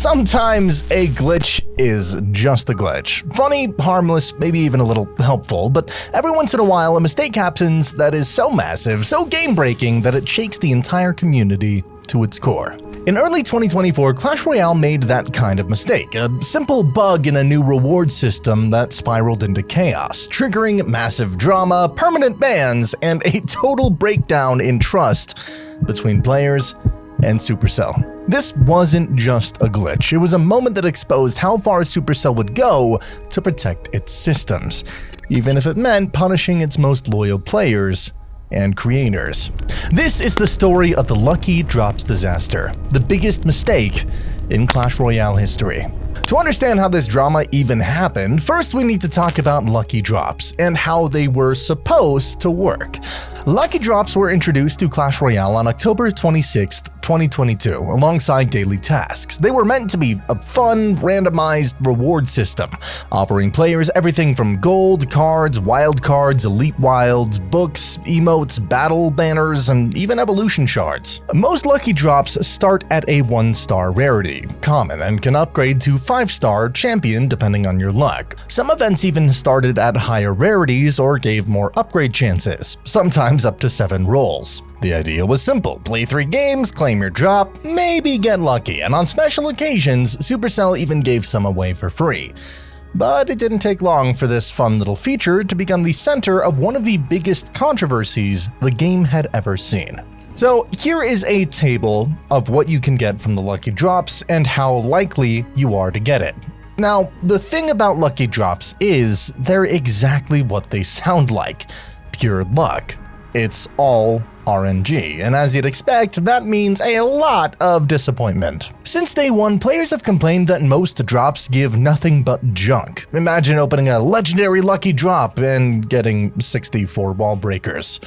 Sometimes a glitch is just a glitch. Funny, harmless, maybe even a little helpful, but every once in a while a mistake happens that is so massive, so game-breaking that it shakes the entire community to its core. In early 2024, Clash Royale made that kind of mistake, a simple bug in a new reward system that spiraled into chaos, triggering massive drama, permanent bans, and a total breakdown in trust between players and Supercell. This wasn't just a glitch, it was a moment that exposed how far Supercell would go to protect its systems, even if it meant punishing its most loyal players and creators. This is the story of the Lucky Drops disaster, the biggest mistake in Clash Royale history. To understand how this drama even happened, first we need to talk about Lucky Drops and how they were supposed to work. Lucky Drops were introduced to Clash Royale on October 26, 2022, alongside daily tasks. They were meant to be a fun, randomized reward system, offering players everything from gold, cards, wild cards, elite wilds, books, emotes, battle banners, and even evolution shards. Most Lucky Drops start at a 1-star rarity, common, and can upgrade to 5-star champion depending on your luck. Some events even started at higher rarities or gave more upgrade chances, sometimes up to 7 rolls. The idea was simple: play 3 games, claim your drop, maybe get lucky, and on special occasions, Supercell even gave some away for free. But it didn't take long for this fun little feature to become the center of one of the biggest controversies the game had ever seen. So here is a table of what you can get from the Lucky Drops and how likely you are to get it. Now, the thing about Lucky Drops is they're exactly what they sound like: pure luck. It's all RNG, and as you'd expect, that means a lot of disappointment. Since day one, players have complained that most drops give nothing but junk. Imagine opening a legendary Lucky Drop and getting 64 wall breakers.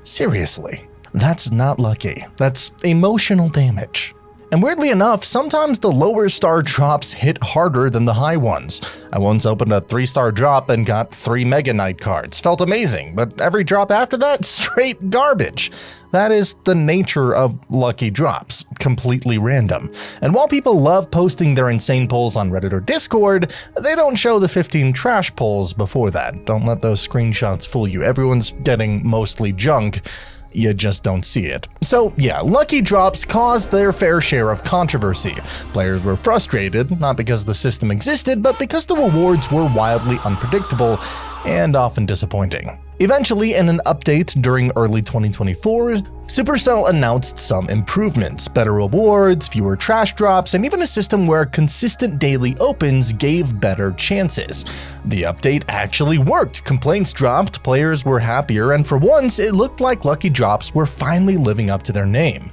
Seriously, that's not lucky. That's emotional damage. And weirdly enough, sometimes the lower star drops hit harder than the high ones. I once opened a 3-star drop and got 3 Mega Knight cards. Felt amazing, but every drop after that, straight garbage. That is the nature of Lucky Drops, completely random. And while people love posting their insane pulls on Reddit or Discord, they don't show the 15 trash pulls before that. Don't let those screenshots fool you. Everyone's getting mostly junk. You just don't see it. So yeah, Lucky Drops caused their fair share of controversy. Players were frustrated, not because the system existed, but because the rewards were wildly unpredictable and often disappointing. Eventually, in an update during early 2024, Supercell announced some improvements: better rewards, fewer trash drops, and even a system where consistent daily opens gave better chances. The update actually worked. Complaints dropped, players were happier, and for once, it looked like Lucky Drops were finally living up to their name.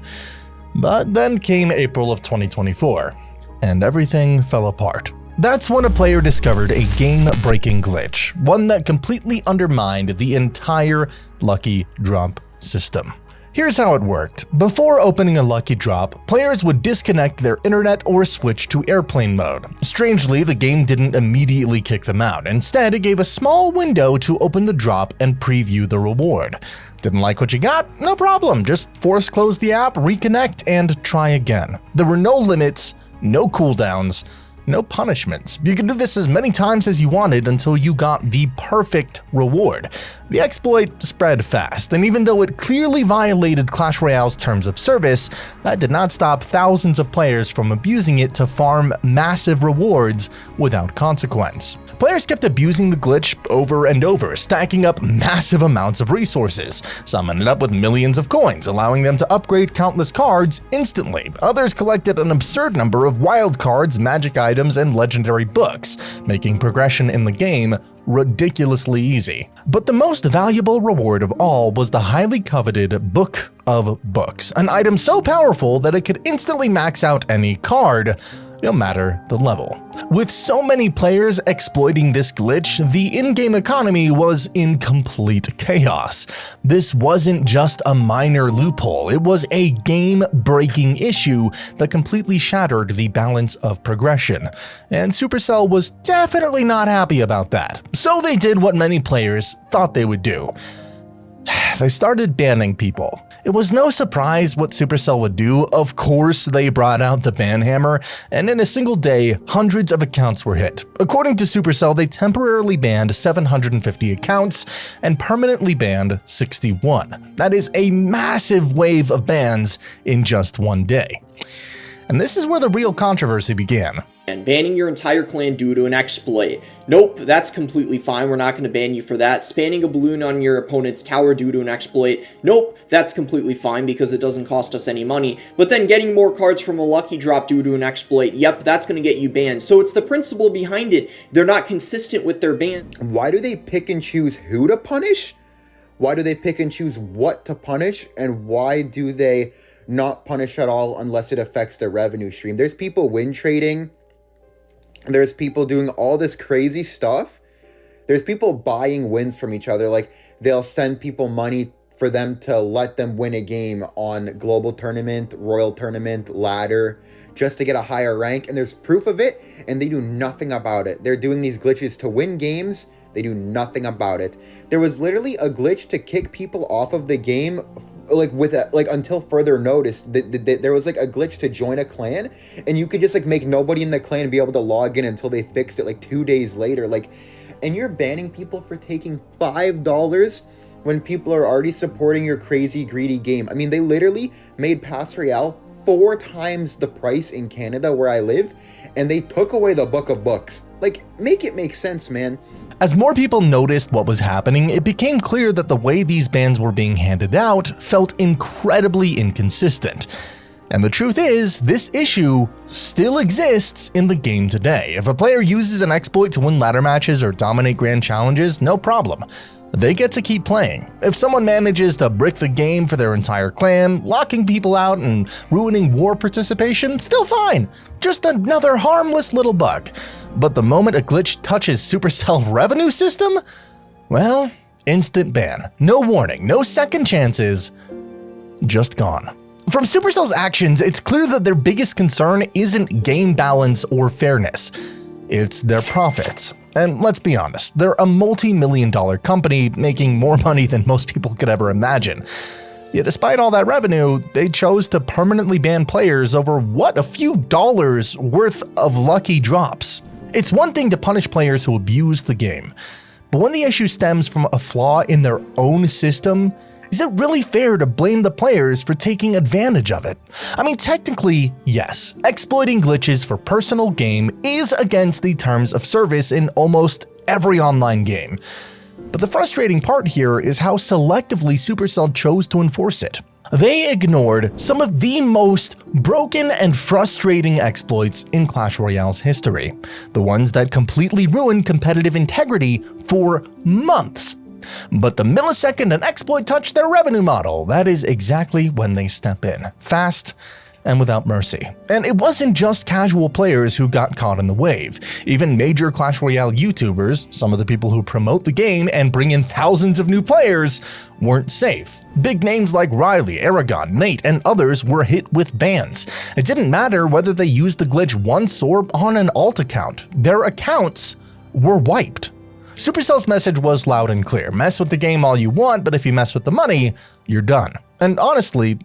But then came April of 2024, and everything fell apart. That's when a player discovered a game-breaking glitch, one that completely undermined the entire Lucky Drop system. Here's how it worked. Before opening a Lucky Drop, players would disconnect their internet or switch to airplane mode. Strangely, the game didn't immediately kick them out. Instead, it gave a small window to open the drop and preview the reward. Didn't like what you got? No problem. Just force close the app, reconnect, and try again. There were no limits, no cooldowns, no punishments. You could do this as many times as you wanted until you got the perfect reward. The exploit spread fast, and even though it clearly violated Clash Royale's terms of service, that did not stop thousands of players from abusing it to farm massive rewards without consequence. Players kept abusing the glitch over and over, stacking up massive amounts of resources. Some ended up with millions of coins, allowing them to upgrade countless cards instantly. Others collected an absurd number of wild cards, magic items, and legendary books, making progression in the game ridiculously easy. But the most valuable reward of all was the highly coveted Book of Books, an item so powerful that it could instantly max out any card, no matter the level. With so many players exploiting this glitch, the in-game economy was in complete chaos. This wasn't just a minor loophole, it was a game-breaking issue that completely shattered the balance of progression. And Supercell was definitely not happy about that. So they did what many players thought they would do. They started banning people. It was no surprise what Supercell would do. Of course, they brought out the ban hammer, and in a single day, hundreds of accounts were hit. According to Supercell, they temporarily banned 750 accounts and permanently banned 61. That is a massive wave of bans in just one day. And this is where the real controversy began. And banning your entire clan due to an exploit. Nope, that's completely fine. We're not going to ban you for that. Spanning a balloon on your opponent's tower due to an exploit. Nope, that's completely fine because it doesn't cost us any money. But then getting more cards from a lucky drop due to an exploit. Yep, that's going to get you banned. So it's the principle behind it. They're not consistent with their ban. Why do they pick and choose who to punish? Why do they pick and choose what to punish? And why do they not punish at all unless it affects their revenue stream? There's people win trading. There's people doing all this crazy stuff. There's people buying wins from each other. Like, they'll send people money for them to let them win a game on global tournament, royal tournament, ladder, just to get a higher rank. And there's proof of it, and they do nothing about it. They're doing these glitches to win games. They do nothing about it. There was literally a glitch to kick people off of the game, until further notice. There was like a glitch to join a clan, and you could just like make nobody in the clan be able to log in until they fixed it like 2 days later. Like, and you're banning people for taking $5 when people are already supporting your crazy greedy game. I mean, they literally made Clash Royale 4 times the price in Canada where I live, and they took away the book of books. Like, make it make sense, man. As more people noticed what was happening, it became clear that the way these bans were being handed out felt incredibly inconsistent. And the truth is, this issue still exists in the game today. If a player uses an exploit to win ladder matches or dominate grand challenges, no problem. They get to keep playing. If someone manages to brick the game for their entire clan, locking people out and ruining war participation, still fine. Just another harmless little bug. But the moment a glitch touches Supercell revenue system, well, instant ban. No warning, no second chances, just gone. From Supercell's actions, it's clear that their biggest concern isn't game balance or fairness. It's their profits. And let's be honest, they're a multi-million-dollar company making more money than most people could ever imagine. Yet despite all that revenue, they chose to permanently ban players over a few dollars worth of lucky drops. It's one thing to punish players who abuse the game, but when the issue stems from a flaw in their own system, is it really fair to blame the players for taking advantage of it? I mean, technically, yes, exploiting glitches for personal gain is against the terms of service in almost every online game. But the frustrating part here is how selectively Supercell chose to enforce it. They ignored some of the most broken and frustrating exploits in Clash Royale's history, the ones that completely ruined competitive integrity for months. But the millisecond an exploit touched their revenue model, that is exactly when they step in, fast and without mercy. And it wasn't just casual players who got caught in the wave. Even major Clash Royale YouTubers, some of the people who promote the game and bring in thousands of new players, weren't safe. Big names like Riley, Aragon, Nate, and others were hit with bans. It didn't matter whether they used the glitch once or on an alt account. Their accounts were wiped. Supercell's message was loud and clear. Mess with the game all you want, but if you mess with the money, you're done. And honestly,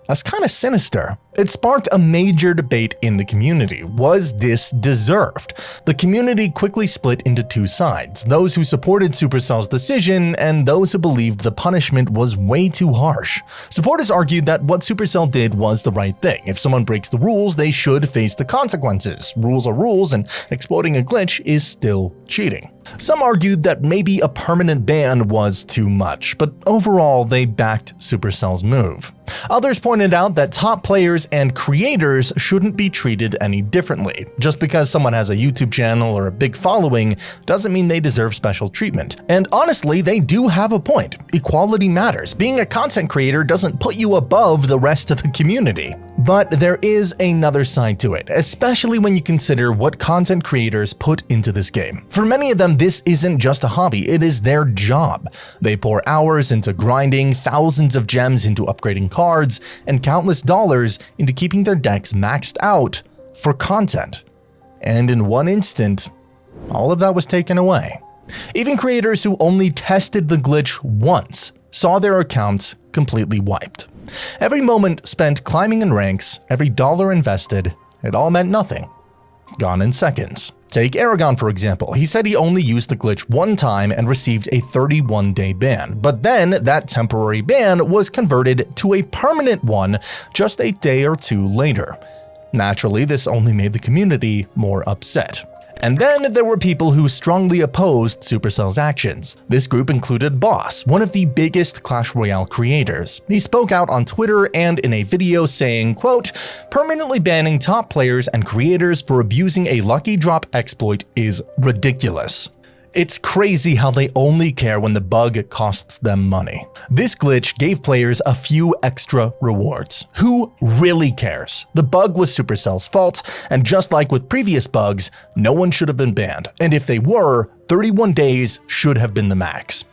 that's kind of sinister. It sparked a major debate in the community. Was this deserved? The community quickly split into two sides, those who supported Supercell's decision and those who believed the punishment was way too harsh. Supporters argued that what Supercell did was the right thing. If someone breaks the rules, they should face the consequences. Rules are rules, and exploiting a glitch is still cheating. Some argued that maybe a permanent ban was too much, but overall they backed Supercell's move. Others pointed out that top players and creators shouldn't be treated any differently. Just because someone has a YouTube channel or a big following doesn't mean they deserve special treatment. And honestly, they do have a point. Equality matters. Being a content creator doesn't put you above the rest of the community. But there is another side to it, especially when you consider what content creators put into this game. For many of them, this isn't just a hobby, it is their job. They pour hours into grinding, thousands of gems into upgrading cards, and countless dollars into keeping their decks maxed out for content. And in one instant, all of that was taken away. Even creators who only tested the glitch once saw their accounts completely wiped. Every moment spent climbing in ranks, every dollar invested, it all meant nothing. Gone in seconds. Take Aragon for example. He said he only used the glitch one time and received a 31-day ban, but then that temporary ban was converted to a permanent one just a day or two later. Naturally, this only made the community more upset. And then there were people who strongly opposed Supercell's actions. This group included Boss, one of the biggest Clash Royale creators. He spoke out on Twitter and in a video saying, quote, "Permanently banning top players and creators for abusing a lucky drop exploit is ridiculous. It's crazy how they only care when the bug costs them money. This glitch gave players a few extra rewards. Who really cares? The bug was Supercell's fault, and just like with previous bugs, no one should have been banned. And if they were, 31 days should have been the max."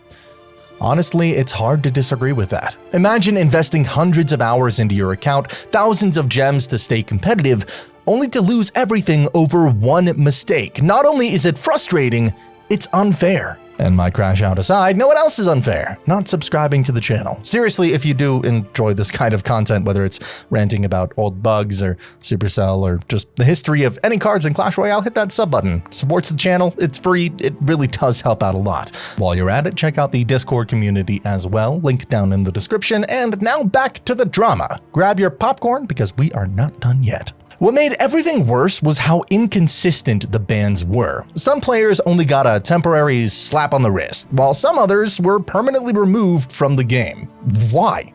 Honestly, it's hard to disagree with that. Imagine investing hundreds of hours into your account, thousands of gems to stay competitive, only to lose everything over one mistake. Not only is it frustrating, it's unfair. And my crash out aside, no one else is unfair. Not subscribing to the channel. Seriously, if you do enjoy this kind of content, whether it's ranting about old bugs or Supercell or just the history of any cards in Clash Royale, hit that sub button. Supports the channel, it's free, it really does help out a lot. While you're at it, check out the Discord community as well, link down in the description. And now back to the drama. Grab your popcorn because we are not done yet. What made everything worse was how inconsistent the bans were. Some players only got a temporary slap on the wrist, while some others were permanently removed from the game. Why?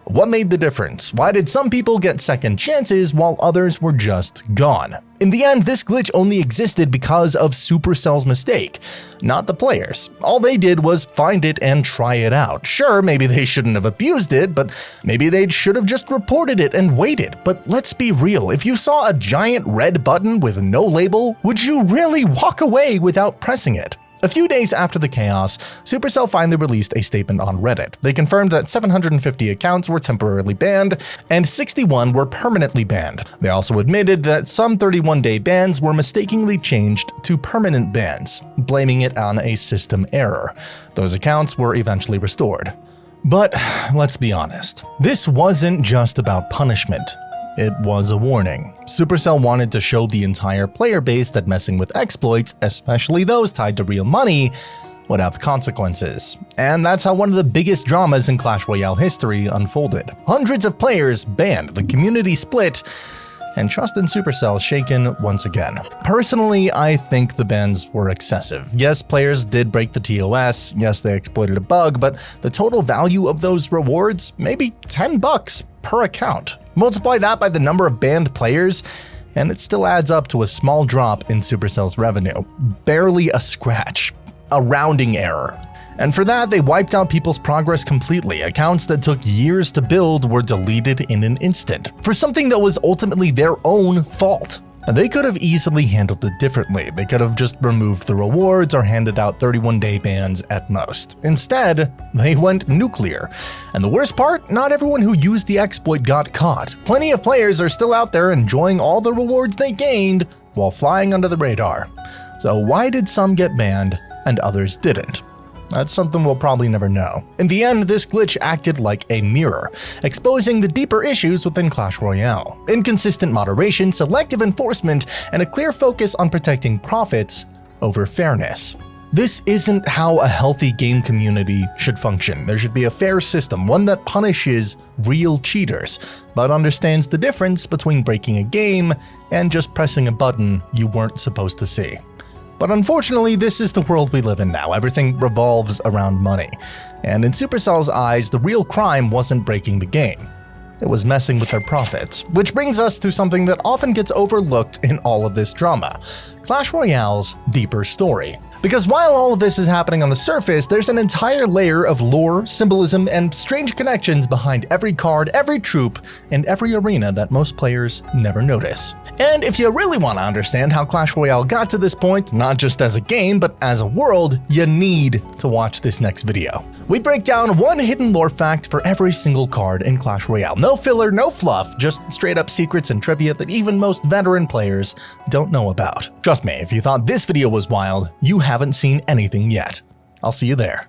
What made the difference? Why did some people get second chances while others were just gone? In the end, this glitch only existed because of Supercell's mistake, not the players. All they did was find it and try it out. Sure, maybe they shouldn't have abused it, but maybe they should have just reported it and waited. But let's be real, if you saw a giant red button with no label, would you really walk away without pressing it? A few days after the chaos, Supercell finally released a statement on Reddit. They confirmed that 750 accounts were temporarily banned and 61 were permanently banned. They also admitted that some 31-day bans were mistakenly changed to permanent bans, blaming it on a system error. Those accounts were eventually restored. But let's be honest, this wasn't just about punishment. It was a warning. Supercell wanted to show the entire player base that messing with exploits, especially those tied to real money, would have consequences. And that's how one of the biggest dramas in Clash Royale history unfolded. Hundreds of players banned, the community split, and trust in Supercell shaken once again. Personally, I think the bans were excessive. Yes, players did break the TOS, yes, they exploited a bug, but the total value of those rewards, maybe $10 per account. Multiply that by the number of banned players, and it still adds up to a small drop in Supercell's revenue. Barely a scratch. A rounding error. And for that, they wiped out people's progress completely. Accounts that took years to build were deleted in an instant, for something that was ultimately their own fault. And they could have easily handled it differently. They could have just removed the rewards or handed out 31-day bans at most. Instead, they went nuclear. And the worst part, not everyone who used the exploit got caught. Plenty of players are still out there enjoying all the rewards they gained while flying under the radar. So why did some get banned and others didn't? That's something we'll probably never know. In the end, this glitch acted like a mirror, exposing the deeper issues within Clash Royale. Inconsistent moderation, selective enforcement, and a clear focus on protecting profits over fairness. This isn't how a healthy game community should function. There should be a fair system, one that punishes real cheaters, but understands the difference between breaking a game and just pressing a button you weren't supposed to see. But unfortunately, this is the world we live in now. Everything revolves around money. And in Supercell's eyes, the real crime wasn't breaking the game. It was messing with their profits. Which brings us to something that often gets overlooked in all of this drama: Clash Royale's deeper story. Because while all of this is happening on the surface, there's an entire layer of lore, symbolism, and strange connections behind every card, every troop, and every arena that most players never notice. And if you really want to understand how Clash Royale got to this point, not just as a game, but as a world, you need to watch this next video. We break down one hidden lore fact for every single card in Clash Royale. No filler, no fluff, just straight up secrets and trivia that even most veteran players don't know about. Trust me, if you thought this video was wild, you haven't seen anything yet. I'll see you there.